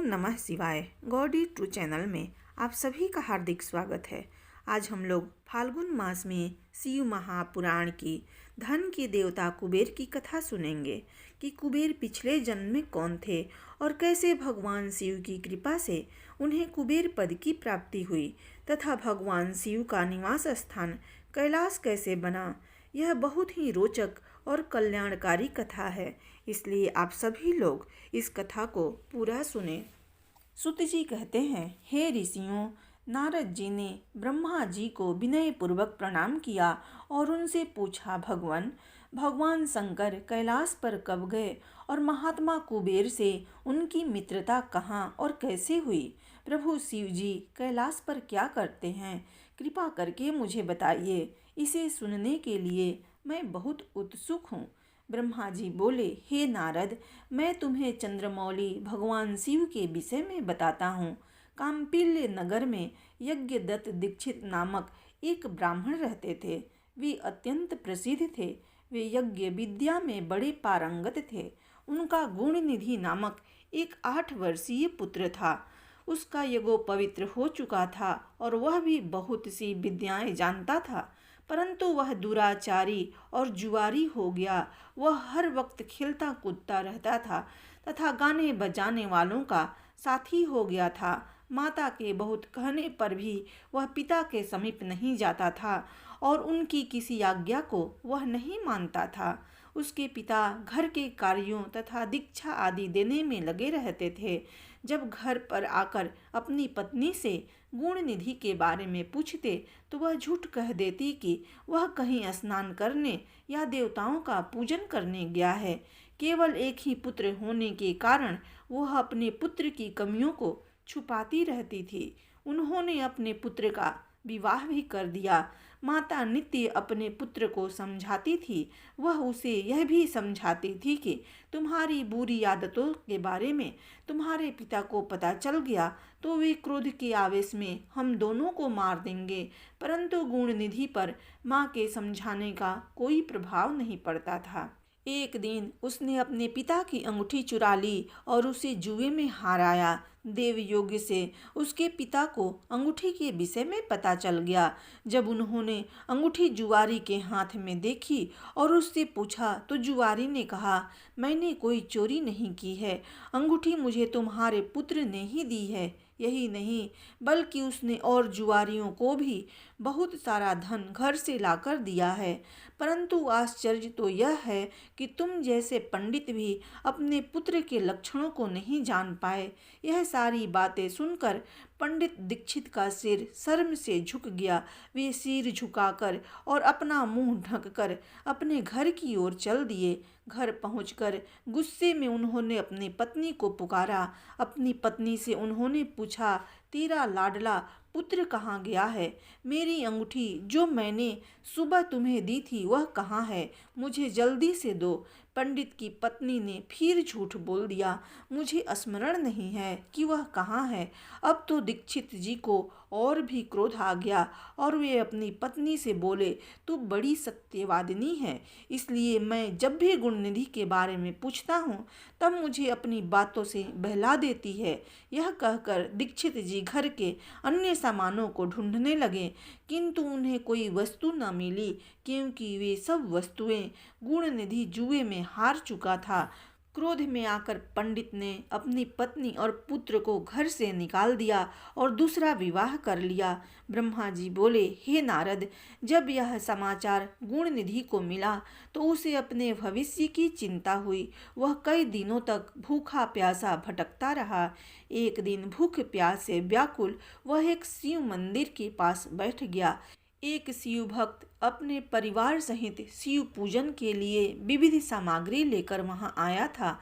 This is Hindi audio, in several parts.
ओम नमः शिवाय। गॉडी ट्रू चैनल में आप सभी का हार्दिक स्वागत है। आज हम लोग फाल्गुन मास में शिव महापुराण की धन के देवता कुबेर की कथा सुनेंगे कि कुबेर पिछले जन्म में कौन थे और कैसे भगवान शिव की कृपा से उन्हें कुबेर पद की प्राप्ति हुई तथा भगवान शिव का निवास स्थान कैलाश कैसे बना। यह बहुत ही रोचक और कल्याणकारी कथा है, इसलिए आप सभी लोग इस कथा को पूरा सुने। सुत जी कहते हैं, हे ऋषियों, नारद जी ने ब्रह्मा जी को विनय पूर्वक प्रणाम किया और उनसे पूछा, भगवान शंकर कैलाश पर कब गए और महात्मा कुबेर से उनकी मित्रता कहाँ और कैसे हुई। प्रभु शिव जी कैलाश पर क्या करते हैं, कृपा करके मुझे बताइए। इसे सुनने के लिए मैं बहुत उत्सुक हूँ। ब्रह्मा जी बोले, हे नारद, मैं तुम्हें चंद्रमौली भगवान शिव के विषय में बताता हूँ। काम्पिल्य नगर में यज्ञदत्त दीक्षित नामक एक ब्राह्मण रहते थे। वे अत्यंत प्रसिद्ध थे। वे यज्ञ विद्या में बड़े पारंगत थे। उनका गुणनिधि नामक एक 8 वर्षीय पुत्र था। उसका यज्ञोपवीत हो चुका था और वह भी बहुत सी विद्याएं जानता था, परंतु वह दुराचारी और जुआरी हो गया। वह हर वक्त खेलता कूदता रहता था तथा गाने बजाने वालों का साथी हो गया था। माता के बहुत कहने पर भी वह पिता के समीप नहीं जाता था और उनकी किसी आज्ञा को वह नहीं मानता था। उसके पिता घर के कार्यों तथा दीक्षा आदि देने में लगे रहते थे। जब घर पर आकर अपनी पत्नी से गुण निधि के बारे में पूछते तो वह झूठ कह देती कि वह कहीं स्नान करने या देवताओं का पूजन करने गया है। केवल एक ही पुत्र होने के कारण वह अपने पुत्र की कमियों को छुपाती रहती थी। उन्होंने अपने पुत्र का विवाह भी कर दिया। माता नित्य अपने पुत्र को समझाती थी। वह उसे यह भी समझाती थी कि तुम्हारी बुरी आदतों के बारे में तुम्हारे पिता को पता चल गया तो वे क्रोध के आवेश में हम दोनों को मार देंगे। परंतु गुणनिधि पर माँ के समझाने का कोई प्रभाव नहीं पड़ता था। एक दिन उसने अपने पिता की अंगूठी चुरा ली और उसे जुए में हाराया। देवयोग से उसके पिता को अंगूठी के विषय में पता चल गया। जब उन्होंने अंगूठी जुआरी के हाथ में देखी और उससे पूछा तो जुआरी ने कहा, मैंने कोई चोरी नहीं की है, अंगूठी मुझे तुम्हारे पुत्र ने ही दी है। यही नहीं बल्कि उसने और जुआरियों को भी बहुत सारा धन घर से लाकर दिया है। परंतु आश्चर्य तो यह है कि तुम जैसे पंडित भी अपने पुत्र के लक्षणों को नहीं जान पाए। यह सारी बातें सुनकर पंडित दीक्षित का सिर शर्म से झुक गया। वे सिर झुकाकर और अपना मुंह ढककर अपने घर की ओर चल दिए। घर पहुंचकर गुस्से में उन्होंने अपनी पत्नी को पुकारा। अपनी पत्नी से उन्होंने पूछा, तेरा लाडला पुत्र कहाँ गया है? मेरी अंगूठी जो मैंने सुबह तुम्हें दी थी वह कहाँ है? मुझे जल्दी से दो। पंडित की पत्नी ने फिर झूठ बोल दिया, मुझे स्मरण नहीं है कि वह कहाँ है। अब तो दीक्षित जी को और भी क्रोध आ गया और वे अपनी पत्नी से बोले, तू बड़ी सत्यवादिनी है, इसलिए मैं जब भी गुणनिधि के बारे में पूछता हूँ तब मुझे अपनी बातों से बहला देती है। यह कहकर दीक्षित जी घर के अन्य सामानों को ढूंढने लगे, किंतु उन्हें कोई वस्तु न मिली क्योंकि वे सब वस्तुएं गुणनिधि जुए में हार चुका था। क्रोध में आकर पंडित ने अपनी पत्नी और पुत्र को घर से निकाल दिया और दूसरा विवाह कर लिया। ब्रह्मा जी बोले, हे नारद, जब यह समाचार गुणनिधि को मिला तो उसे अपने भविष्य की चिंता हुई। वह कई दिनों तक भूखा प्यासा भटकता रहा। एक दिन भूख प्यास से व्याकुल वह एक शिव मंदिर के पास बैठ गया। एक शिव भक्त अपने परिवार सहित शिव पूजन के लिए विविध सामग्री लेकर वहां आया था।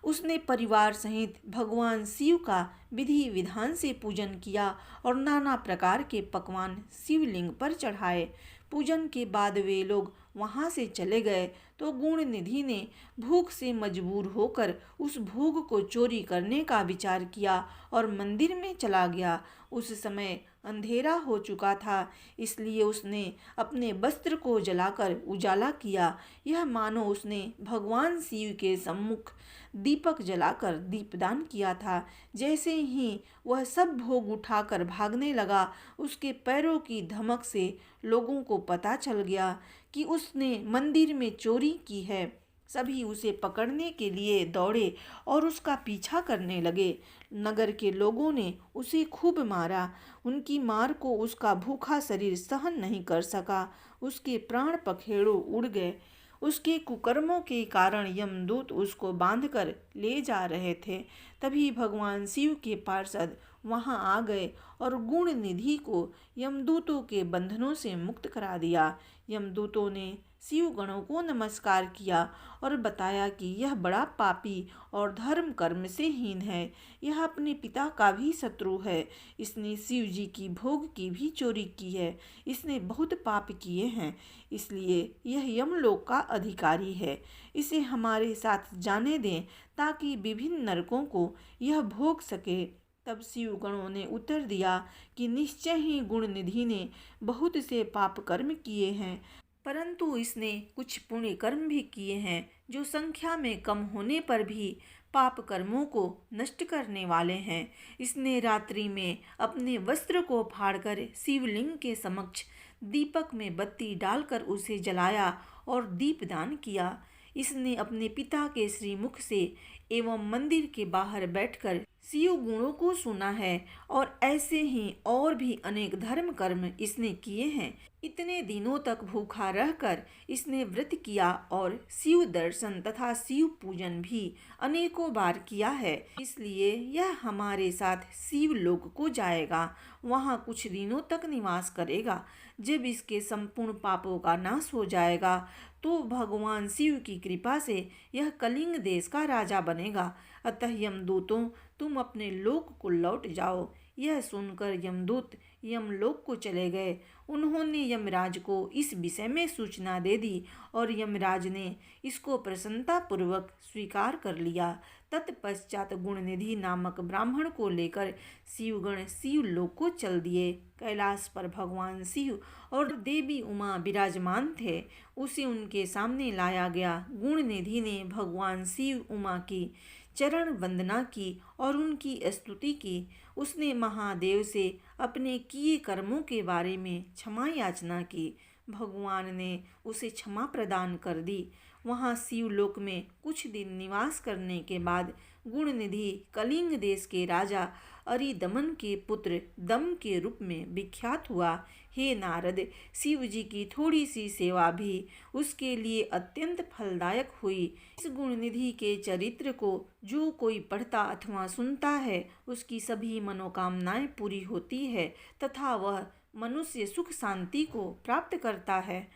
उसने परिवार सहित भगवान शिव का विधि विधान से पूजन किया और नाना प्रकार के पकवान शिवलिंग पर चढ़ाए। पूजन के बाद वे लोग वहाँ से चले गए तो गुण निधि ने भूख से मजबूर होकर उस भोग को चोरी करने का विचार किया और मंदिर में चला गया। उस समय अंधेरा हो चुका था, इसलिए उसने अपने वस्त्र को जलाकर उजाला किया। यह मानो उसने भगवान शिव के सम्मुख दीपक जलाकर दीपदान किया था। जैसे ही वह सब भोग उठाकर भागने लगा, उसके पैरों की धमक से लोगों को पता चल गया कि उसने मंदिर में चोरी की है। सभी उसे पकड़ने के लिए दौड़े और उसका पीछा करने लगे। नगर के लोगों ने उसे खूब मारा। उनकी मार को उसका भूखा शरीर सहन नहीं कर सका। उसके प्राण पखेरु उड़ गए। उसके कुकर्मों के कारण यमदूत उसको बांधकर ले जा रहे थे। तभी भगवान शिव के पार्षद वहां आ गए और गुण निधि को यमदूतों के बंधनों से मुक्त करा दिया। यमदूतों ने शिव गणों को नमस्कार किया और बताया कि यह बड़ा पापी और धर्म कर्म से हीन है। यह अपने पिता का भी शत्रु है। इसने शिव जी की भोग की भी चोरी की है। इसने बहुत पाप किए हैं, इसलिए यह यमलोक का अधिकारी है। इसे हमारे साथ जाने दें ताकि विभिन्न नरकों को यह भोग सके। तब शिव गणों ने उत्तर दिया कि निश्चय ही गुण निधि ने बहुत से पाप कर्म किए हैं, परंतु इसने कुछ पुण्य कर्म भी किए हैं जो संख्या में कम होने पर भी पाप कर्मों को नष्ट करने वाले हैं। इसने रात्रि में अपने वस्त्र को फाड़कर शिवलिंग के समक्ष दीपक में बत्ती डालकर उसे जलाया और दीपदान किया। इसने अपने पिता के श्रीमुख से एवं मंदिर के बाहर बैठकर शिव गुणों को सुना है और ऐसे ही और भी अनेक धर्म कर्म इसने किए हैं। इतने दिनों तक भूखा रहकर इसने व्रत किया और शिव दर्शन तथा शिव पूजन भी अनेकों बार किया है। इसलिए यह हमारे साथ शिव लोक को जाएगा, वहाँ कुछ दिनों तक निवास करेगा। जब इसके संपूर्ण पापों का नाश हो जाएगा तो भगवान शिव की कृपा से यह कलिंग देश का राजा बनेगा। अतः यमदूतों, तुम अपने लोक को लौट जाओ। यह सुनकर यमदूत यमलोक को चले गए। उन्होंने यमराज को इस विषय में सूचना दे दी और यमराज ने इसको प्रसन्नतापूर्वक स्वीकार कर लिया। तत्पश्चात गुणनिधि नामक ब्राह्मण को लेकर शिवगण शिवलोक को चल दिए। कैलाश पर भगवान शिव और देवी उमा विराजमान थे। उसे उनके सामने लाया गया। गुणनिधि ने भगवान शिव उमा की चरण वंदना की और उनकी स्तुति की। उसने महादेव से अपने किए कर्मों के बारे में क्षमा याचना की। भगवान ने उसे क्षमा प्रदान कर दी। वहाँ शिवलोक में कुछ दिन निवास करने के बाद गुणनिधि कलिंग देश के राजा अरिदमन के पुत्र दम के रूप में विख्यात हुआ। हे नारद, शिव जी की थोड़ी सी सेवा भी उसके लिए अत्यंत फलदायक हुई। इस गुणनिधि के चरित्र को जो कोई पढ़ता अथवा सुनता है, उसकी सभी मनोकामनाएं पूरी होती है तथा वह मनुष्य सुख शांति को प्राप्त करता है।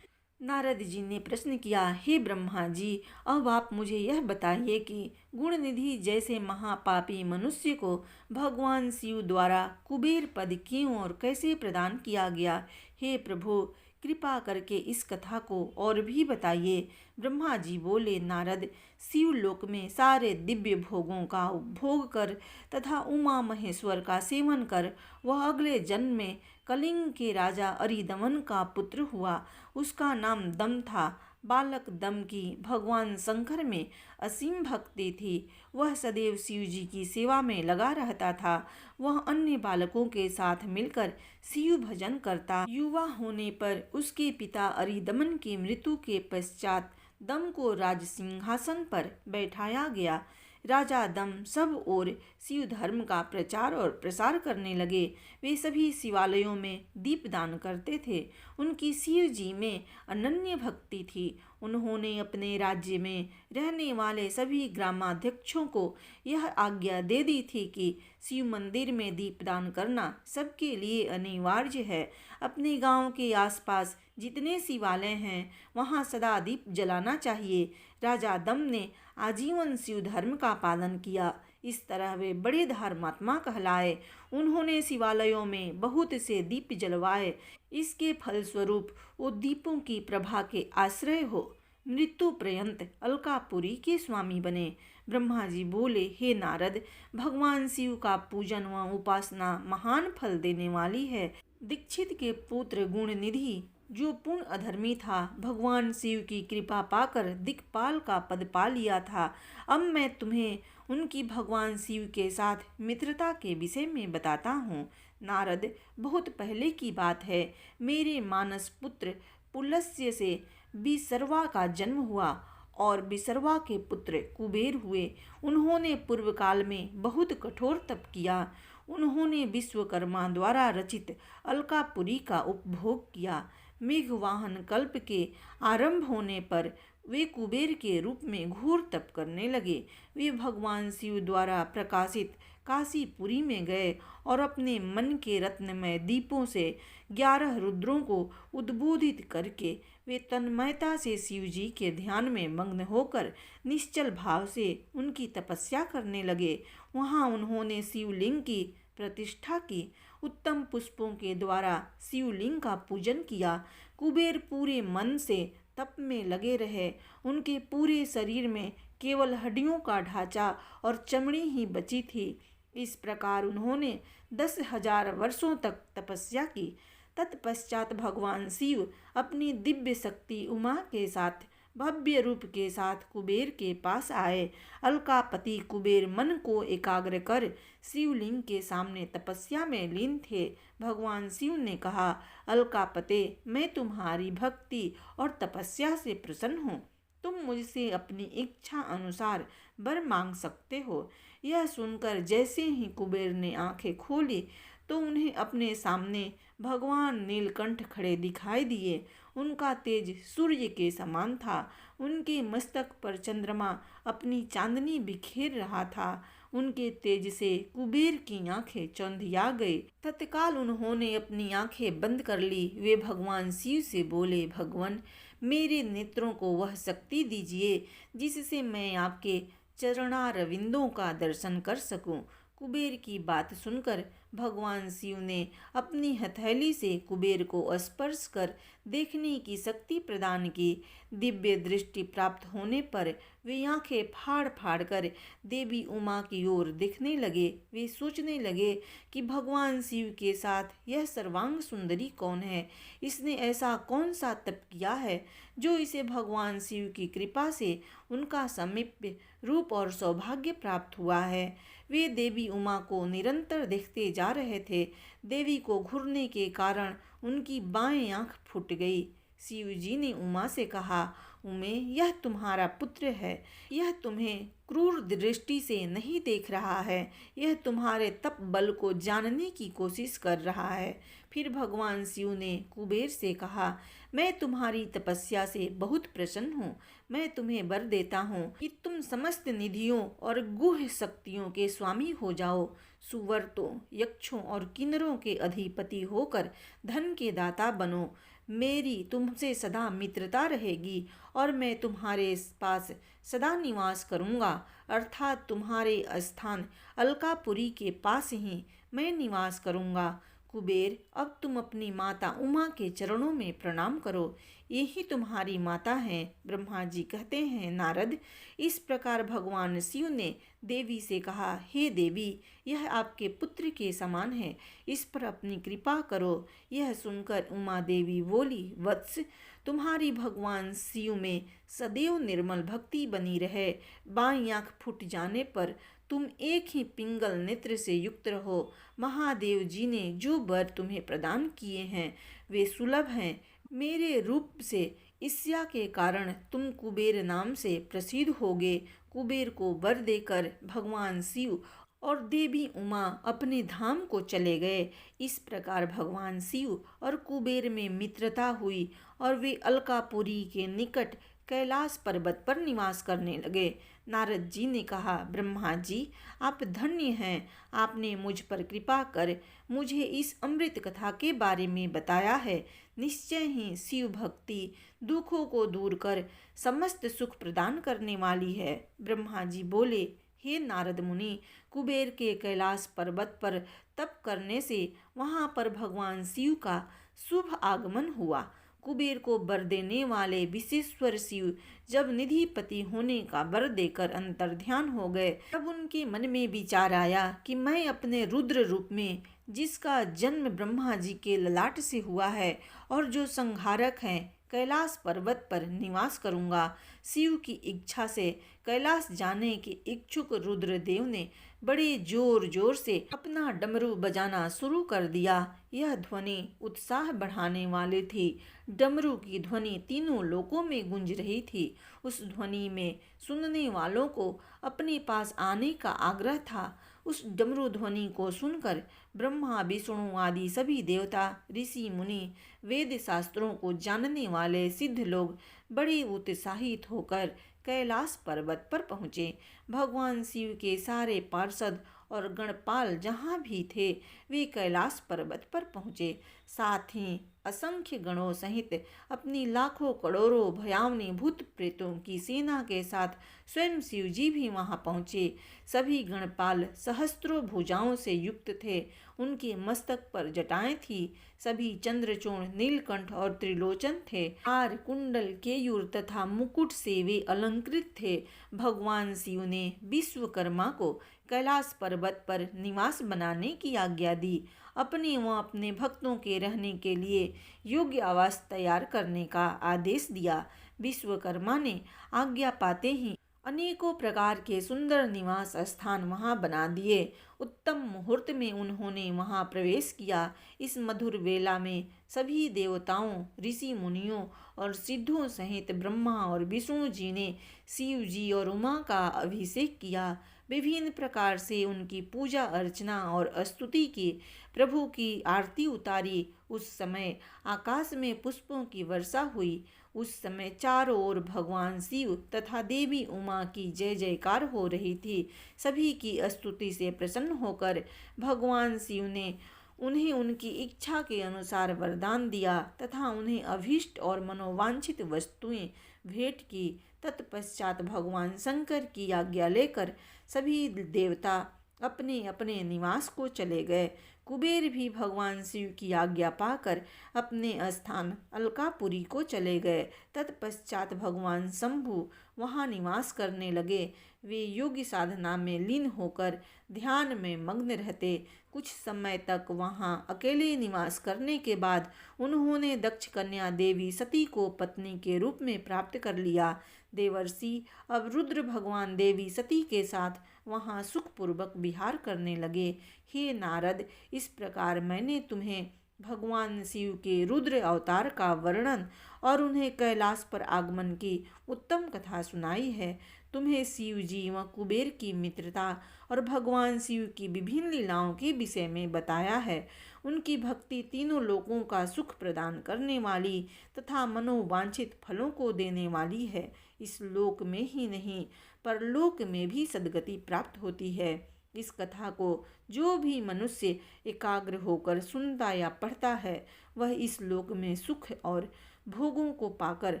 नारद जी ने प्रश्न किया, हे ब्रह्मा जी, अब आप मुझे यह बताइए कि गुणनिधि जैसे महापापी मनुष्य को भगवान शिव द्वारा कुबेर पद क्यों और कैसे प्रदान किया गया। हे प्रभु, कृपा करके इस कथा को और भी बताइए। ब्रह्मा जी बोले, नारद, शिवलोक में सारे दिव्य भोगों का उपभोग कर तथा उमा महेश्वर का सेवन कर वह अगले जन्म में कलिंग के राजा अरिदमन का पुत्र हुआ। उसका नाम दम था। बालक दम की भगवान शंकर में असीम भक्ति थी। वह सदैव शिव जी की सेवा में लगा रहता था। वह अन्य बालकों के साथ मिलकर शिव भजन करता। युवा होने पर उसके पिता अरिदमन की मृत्यु के पश्चात दम को राज सिंहासन पर बैठाया गया। राजा दम सब ओर शिव धर्म का प्रचार और प्रसार करने लगे। वे सभी शिवालयों में दीपदान करते थे। उनकी शिव जी में अनन्य भक्ति थी। उन्होंने अपने राज्य में रहने वाले सभी ग्रामाध्यक्षों को यह आज्ञा दे दी थी कि शिव मंदिर में दीपदान करना सबके लिए अनिवार्य है। अपने गांव के आसपास जितने शिवालय हैं, वहां सदा दीप जलाना चाहिए। राजा दम ने आजीवन शिव धर्म का पालन किया। इस तरह वे बड़े धर्मात्मा कहलाए। उन्होंने शिवालयों में बहुत से दीप जलवाए। इसके फलस्वरूप वो दीपों की प्रभा के आश्रय हो मृत्यु पर्यंत अलकापुरी के स्वामी बने। ब्रह्मा जी बोले, हे नारद, भगवान शिव का पूजन व उपासना महान फल देने वाली है। दीक्षित के पुत्र गुण निधि जो पूर्ण अधर्मी था, भगवान शिव की कृपा पाकर दिक्पाल का पद पा लिया था। अब मैं तुम्हें उनकी भगवान शिव के साथ मित्रता के विषय में बताता हूँ। नारद, बहुत पहले की बात है, मेरे मानस पुत्र पुलस्त्य से विसर्वा का जन्म हुआ और विसर्वा के पुत्र कुबेर हुए। उन्होंने पूर्व काल में बहुत कठोर तप किया। उन्होंने विश्वकर्मा द्वारा रचित अलकापुरी का उपभोग किया। मेघवाहन कल्प के आरंभ होने पर वे कुबेर के रूप में घोर तप करने लगे। वे भगवान शिव द्वारा प्रकाशित काशीपुरी में गए और अपने मन के रत्नमय दीपों से 11 रुद्रों को उद्बोधित करके वे तन्मयता से शिव जी के ध्यान में मग्न होकर निश्चल भाव से उनकी तपस्या करने लगे। वहाँ उन्होंने शिवलिंग की प्रतिष्ठा की। उत्तम पुष्पों के द्वारा शिवलिंग का पूजन किया। कुबेर पूरे मन से तप में लगे रहे। उनके पूरे शरीर में केवल हड्डियों का ढांचा और चमड़ी ही बची थी। इस प्रकार उन्होंने 10,000 वर्षों तक तपस्या की। तत्पश्चात भगवान शिव अपनी दिव्य शक्ति उमा के साथ भव्य रूप के साथ कुबेर के पास आए। अलकापति कुबेर मन को एकाग्र कर शिवलिंग के सामने तपस्या में लीन थे। भगवान शिव ने कहा, अलकापते, मैं तुम्हारी भक्ति और तपस्या से प्रसन्न हूँ। तुम मुझसे अपनी इच्छा अनुसार वर मांग सकते हो। यह सुनकर जैसे ही कुबेर ने आंखें खोली तो उन्हें अपने सामने भगवान नीलकंठ खड़े दिखाई दिए। उनका तेज सूर्य के समान था। उनके मस्तक पर चंद्रमा अपनी चांदनी बिखेर रहा था। उनके तेज से कुबेर की आंखें चौंधिया गई। तत्काल उन्होंने अपनी आंखें बंद कर ली। वे भगवान शिव से बोले, भगवान, मेरे नेत्रों को वह शक्ति दीजिए जिससे मैं आपके चरणारविंदों का दर्शन कर सकूं। कुबेर की बात सुनकर भगवान शिव ने अपनी हथेली से कुबेर को स्पर्श कर देखने की शक्ति प्रदान की। दिव्य दृष्टि प्राप्त होने पर वे आंखें फाड़ फाड़ कर देवी उमा की ओर देखने लगे। वे सोचने लगे कि भगवान शिव के साथ यह सर्वांग सुंदरी कौन है। इसने ऐसा कौन सा तप किया है जो इसे भगवान शिव की कृपा से उनका समीप्य रूप और सौभाग्य प्राप्त हुआ है। वे देवी उमा को निरंतर देखते जा रहे थे। देवी को घूरने के कारण उनकी बाएं आंख फूट गई। शिव जी ने उमा से कहा, उमे, यह तुम्हारा पुत्र है। यह तुम्हें क्रूर दृष्टि से नहीं देख रहा है। यह तुम्हारे तप बल को जानने की कोशिश कर रहा है। फिर भगवान शिव ने कुबेर से कहा, मैं तुम्हारी तपस्या से बहुत प्रसन्न हूँ। मैं तुम्हें वर देता हूँ कि तुम समस्त निधियों और गुह्य शक्तियों के स्वामी हो जाओ। सुवर्तों, यक्षों और किन्नरों के अधिपति होकर धन के दाता बनो। मेरी तुमसे सदा मित्रता रहेगी और मैं तुम्हारे पास सदा निवास करूँगा। अर्थात तुम्हारे स्थान अलकापुरी के पास ही मैं निवास करूँगा। कुबेर, अब तुम अपनी माता उमा के चरणों में प्रणाम करो। ये ही तुम्हारी माता हैं। ब्रह्मा जी कहते हैं, नारद, इस प्रकार भगवान शिव ने देवी से कहा, हे देवी, यह आपके पुत्र के समान है। इस पर अपनी कृपा करो। यह सुनकर उमा देवी बोली, वत्स, तुम्हारी भगवान शिव में सदैव निर्मल भक्ति बनी रहे। बाईं आंख फूट जाने पर तुम एक ही पिंगल नेत्र से युक्त रहो। महादेव जी ने जो वर तुम्हें प्रदान किए हैं वे सुलभ हैं। मेरे रूप से ईर्ष्या के कारण तुम कुबेर नाम से प्रसिद्ध होगे। कुबेर को वर देकर भगवान शिव और देवी उमा अपने धाम को चले गए। इस प्रकार भगवान शिव और कुबेर में मित्रता हुई और वे अलकापुरी के निकट कैलाश पर्वत पर निवास करने लगे। नारद जी ने कहा, ब्रह्मा जी, आप धन्य हैं। आपने मुझ पर कृपा कर मुझे इस अमृत कथा के बारे में बताया है। निश्चय ही शिव भक्ति दुखों को दूर कर समस्त सुख प्रदान करने वाली है। ब्रह्मा जी बोले, हे नारद मुनि, कुबेर के कैलाश पर्वत पर तप करने से वहाँ पर भगवान शिव का शुभ आगमन हुआ। कुबेर को वर देने वाले विश्वेश्वर शिव जब निधिपति होने का वर देकर अंतर्ध्यान हो गए, तब उनके मन में विचार आया कि मैं अपने रुद्र रूप में, जिसका जन्म ब्रह्मा जी के ललाट से हुआ है और जो संहारक हैं, कैलाश पर्वत पर निवास करूंगा। शिव की इच्छा से कैलाश जाने के इच्छुक रुद्रदेव ने बड़े जोर जोर से अपना डमरू बजाना शुरू कर दिया। यह ध्वनि उत्साह बढ़ाने वाली थी। डमरू की ध्वनि तीनों लोकों में गूंज रही थी। उस ध्वनि में सुनने वालों को अपने पास आने का आग्रह था। उस डमरू ध्वनि को सुनकर ब्रह्मा, विष्णु आदि सभी देवता, ऋषि मुनि, वेद शास्त्रों को जानने वाले सिद्ध लोग बड़े उत्साहित होकर कैलाश पर्वत पर पहुँचे। भगवान शिव के सारे पार्षद और गणपाल जहाँ भी थे, वे कैलाश पर्वत पर पहुँचे। साथ ही असंख्य गणों सहित अपनी लाखों करोड़ों भयावनी भूत प्रेतों की सेना के साथ स्वयं शिव जी भी वहां पहुंचे। सभी गणपाल सहस्त्रों भुजाओं से युक्त थे। उनके मस्तक पर जटाएं थी। सभी चंद्रचूड़, नीलकंठ और त्रिलोचन थे। हार, कुंडल, केयूर तथा मुकुट से वे अलंकृत थे। भगवान शिव ने विश्वकर्मा को कैलाश पर्वत पर निवास बनाने की आज्ञा दी। अपने व अपने भक्तों के रहने के लिए योग्य आवास तैयार करने का आदेश दिया। विश्वकर्मा ने आज्ञा पाते ही अनेकों प्रकार के सुंदर निवास स्थान वहां बना दिए। उत्तम मुहूर्त में उन्होंने वहां प्रवेश किया। इस मधुर वेला में सभी देवताओं, ऋषि मुनियों और सिद्धों सहित ब्रह्मा और विष्णु जी ने शिव जी और उमा का अभिषेक किया। विभिन्न प्रकार से उनकी पूजा अर्चना और स्तुति की। प्रभु की आरती उतारी। उस समय आकाश में पुष्पों की वर्षा हुई। उस समय चारों ओर भगवान शिव तथा देवी उमा की जय जयकार हो रही थी। सभी की स्तुति से प्रसन्न होकर भगवान शिव ने उन्हें उनकी इच्छा के अनुसार वरदान दिया तथा उन्हें अभीष्ट और मनोवांछित वस्तुएं भेंट की। तत्पश्चात भगवान शंकर की आज्ञा लेकर सभी देवता अपने अपने निवास को चले गए। कुबेर भी भगवान शिव की आज्ञा पाकर अपने स्थान अलकापुरी को चले गए। तत्पश्चात भगवान शंभु वहाँ निवास करने लगे। वे योग्य साधना में लीन होकर ध्यान में मग्न रहते। कुछ समय तक वहाँ अकेले निवास करने के बाद उन्होंने दक्ष कन्या देवी सती को पत्नी के रूप में प्राप्त कर लिया। देवर्षि अब रुद्र भगवान देवी सती के साथ वहाँ सुखपूर्वक विहार करने लगे। हे नारद, इस प्रकार मैंने तुम्हें भगवान शिव के रुद्र अवतार का वर्णन और उन्हें कैलाश पर आगमन की उत्तम कथा सुनाई है। तुम्हें शिव जी व कुबेर की मित्रता और भगवान शिव की विभिन्न लीलाओं के विषय में बताया है। उनकी भक्ति तीनों लोकों का सुख प्रदान करने वाली तथा मनोवांछित फलों को देने वाली है। इस लोक में ही नहीं, परलोक में भी सद्गति प्राप्त होती है। इस कथा को जो भी मनुष्य एकाग्र होकर सुनता या पढ़ता है, वह इस लोक में सुख और भोगों को पाकर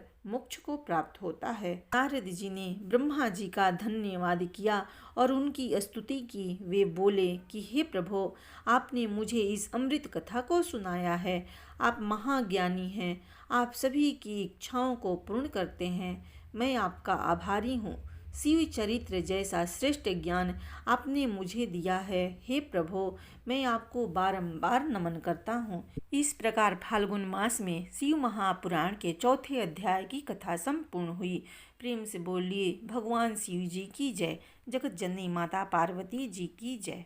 मोक्ष को प्राप्त होता है। नारद जी ने ब्रह्मा जी का धन्यवाद किया और उनकी स्तुति की। वे बोले कि हे प्रभो, आपने मुझे इस अमृत कथा को सुनाया है। आप महाज्ञानी हैं। आप सभी की इच्छाओं को पूर्ण करते हैं। मैं आपका आभारी हूँ। शिव चरित्र जैसा श्रेष्ठ ज्ञान आपने मुझे दिया है। हे प्रभो, मैं आपको बारंबार नमन करता हूँ। इस प्रकार फाल्गुन मास में शिव महापुराण के चौथे अध्याय की कथा संपूर्ण हुई। प्रेम से बोलिए भगवान शिव जी की जय। जगत जननी माता पार्वती जी की जय।